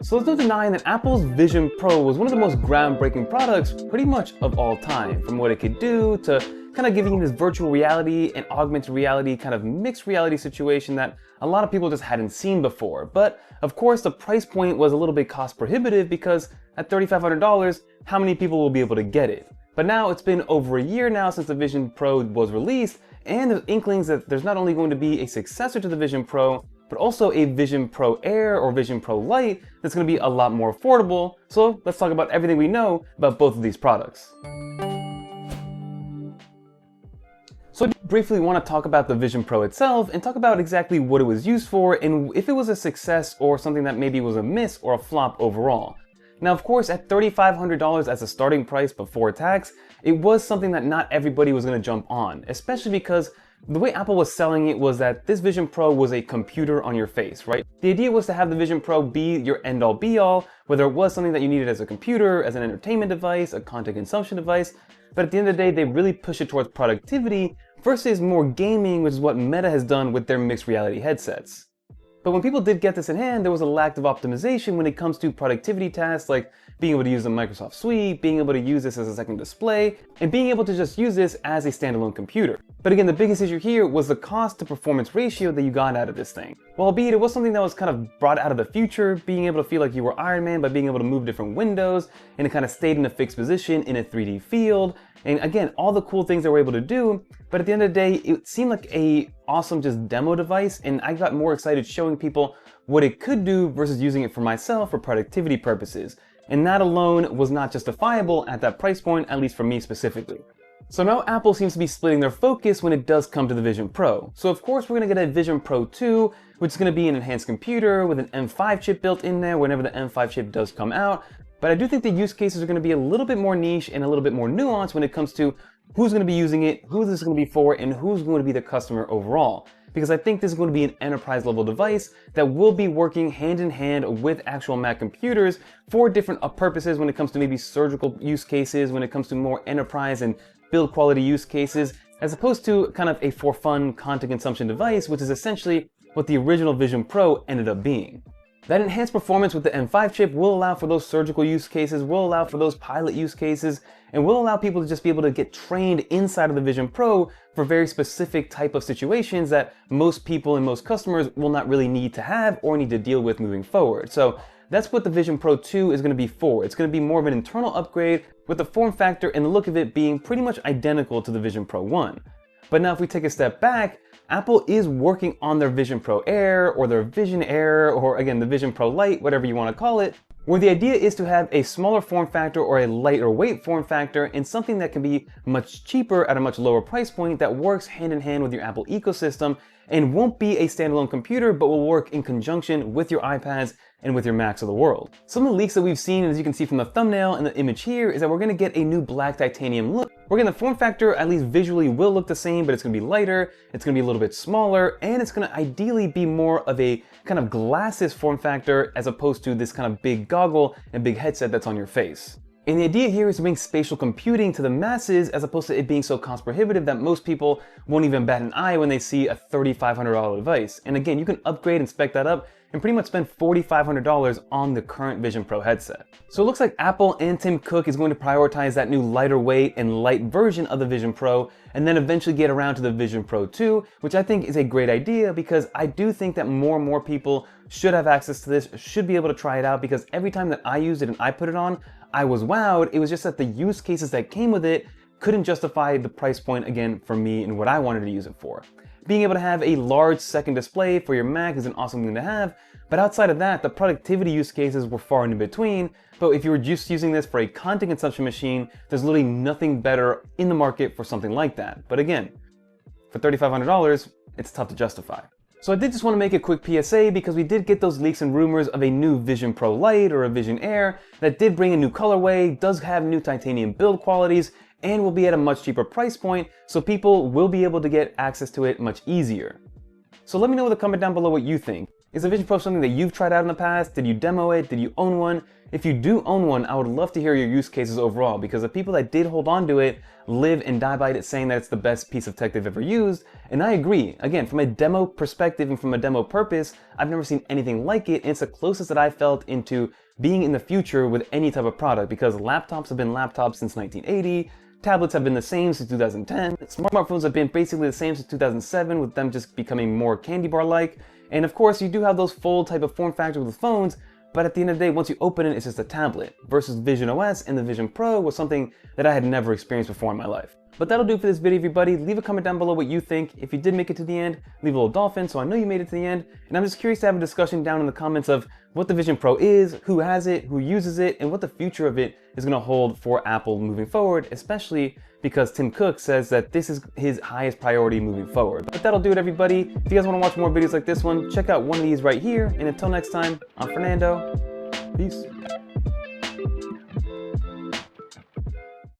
So there's no denying that Apple's Vision Pro was one of the most groundbreaking products pretty much of all time, from what it could do to kind of giving you this virtual reality and augmented reality kind of mixed reality situation that a lot of people just hadn't seen before. But of course the price point was a little bit cost prohibitive because at $3,500, how many people will be able to get it? But now it's been over a year now since the Vision Pro was released, and there's inklings that there's not only going to be a successor to the Vision Pro, but also a Vision Pro Air or Vision Pro Lite that's going to be a lot more affordable. So let's talk about everything we know about both of these products. So I briefly want to talk about the Vision Pro itself and talk about exactly what it was used for and if it was a success or something that maybe was a miss or a flop overall. Now, of course, at $3,500 as a starting price before tax, it was something that not everybody was going to jump on, especially because the way Apple was selling it was that this Vision Pro was a computer on your face, right? The idea was to have the Vision Pro be your end-all be-all, whether it was something that you needed as a computer, as an entertainment device, a content consumption device, but at the end of the day, they really push it towards productivity versus more gaming, which is what Meta has done with their mixed reality headsets. But when people did get this in hand, there was a lack of optimization when it comes to productivity tasks like being able to use the Microsoft Suite, being able to use this as a second display, and being able to just use this as a standalone computer. But again, the biggest issue here was the cost to performance ratio that you got out of this thing. Well, albeit it was something that was kind of brought out of the future, being able to feel like you were Iron Man by being able to move different windows, and it kind of stayed in a fixed position in a 3D field. And again, all the cool things they were able to do, but at the end of the day, it seemed like a awesome just demo device, and I got more excited showing people what it could do versus using it for myself for productivity purposes. And that alone was not justifiable at that price point, at least for me specifically. So now Apple seems to be splitting their focus when it does come to the Vision Pro. So of course we're going to get a Vision Pro 2, which is going to be an enhanced computer with an M5 chip built in there whenever the M5 chip does come out. But I do think the use cases are going to be a little bit more niche and a little bit more nuanced when it comes to who's going to be using it, who this is going to be for, and who's going to be the customer overall. Because I think this is going to be an enterprise level device that will be working hand in hand with actual Mac computers for different purposes when it comes to maybe surgical use cases, when it comes to more enterprise and build quality use cases, as opposed to kind of a for fun content consumption device, which is essentially what the original Vision Pro ended up being. That enhanced performance with the M5 chip will allow for those surgical use cases, will allow for those pilot use cases, and will allow people to just be able to get trained inside of the Vision Pro for very specific type of situations that most people and most customers will not really need to have or need to deal with moving forward. So that's what the Vision Pro 2 is going to be for. It's going to be more of an internal upgrade with the form factor and the look of it being pretty much identical to the Vision Pro 1. But now if we take a step back, Apple is working on their Vision Pro Air or their Vision Air or again the Vision Pro Lite, whatever you want to call it, where the idea is to have a smaller form factor or a lighter weight form factor and something that can be much cheaper at a much lower price point that works hand in hand with your Apple ecosystem and won't be a standalone computer but will work in conjunction with your iPads and with your Macs of the world. Some of the leaks that we've seen, as you can see from the thumbnail and the image here, is that we're going to get a new black titanium look. We're getting the form factor, at least visually, will look the same, but it's going to be lighter, it's going to be a little bit smaller, and it's going to ideally be more of a kind of glasses form factor as opposed to this kind of big goggle and big headset that's on your face. And the idea here is to bring spatial computing to the masses as opposed to it being so cost prohibitive that most people won't even bat an eye when they see a $3,500 device. And again, you can upgrade and spec that up and pretty much spend $4,500 on the current Vision Pro headset. So it looks like Apple and Tim Cook is going to prioritize that new lighter weight and light version of the Vision Pro and then eventually get around to the Vision Pro 2, which I think is a great idea because I do think that more and more people should have access to this, should be able to try it out, because every time that I used it and I put it on, I was wowed. It was just that the use cases that came with it couldn't justify the price point again for me and what I wanted to use it for. Being able to have a large second display for your Mac is an awesome thing to have, but outside of that, the productivity use cases were far and in between. But if you were just using this for a content consumption machine, there's literally nothing better in the market for something like that. But again, for $3,500, it's tough to justify. So I did just want to make a quick PSA because we did get those leaks and rumors of a new Vision Pro Lite or a Vision Air that did bring a new colorway, does have new titanium build qualities, and will be at a much cheaper price point, so people will be able to get access to it much easier. So let me know in the comment down below what you think. Is the Vision Pro something that you've tried out in the past? Did you demo it? Did you own one? If you do own one, I would love to hear your use cases overall, because the people that did hold on to it live and die by it, saying that it's the best piece of tech they've ever used. And I agree. Again, from a demo perspective and from a demo purpose, I've never seen anything like it. And it's the closest that I felt into being in the future with any type of product, because laptops have been laptops since 1980. Tablets have been the same since 2010. Smartphones have been basically the same since 2007, with them just becoming more candy bar-like. And of course, you do have those fold type of form factors with phones, but at the end of the day, once you open it, it's just a tablet. Versus visionOS and the Vision Pro was something that I had never experienced before in my life. But that'll do for this video, everybody. Leave a comment down below what you think. If you did make it to the end, leave a little dolphin so I know you made it to the end. And I'm just curious to have a discussion down in the comments of what the Vision Pro is, who has it, who uses it, and what the future of it is going to hold for Apple moving forward, especially because Tim Cook says that this is his highest priority moving forward. But that'll do it, everybody. If you guys want to watch more videos like this one, check out one of these right here. And until next time, I'm Fernando. Peace.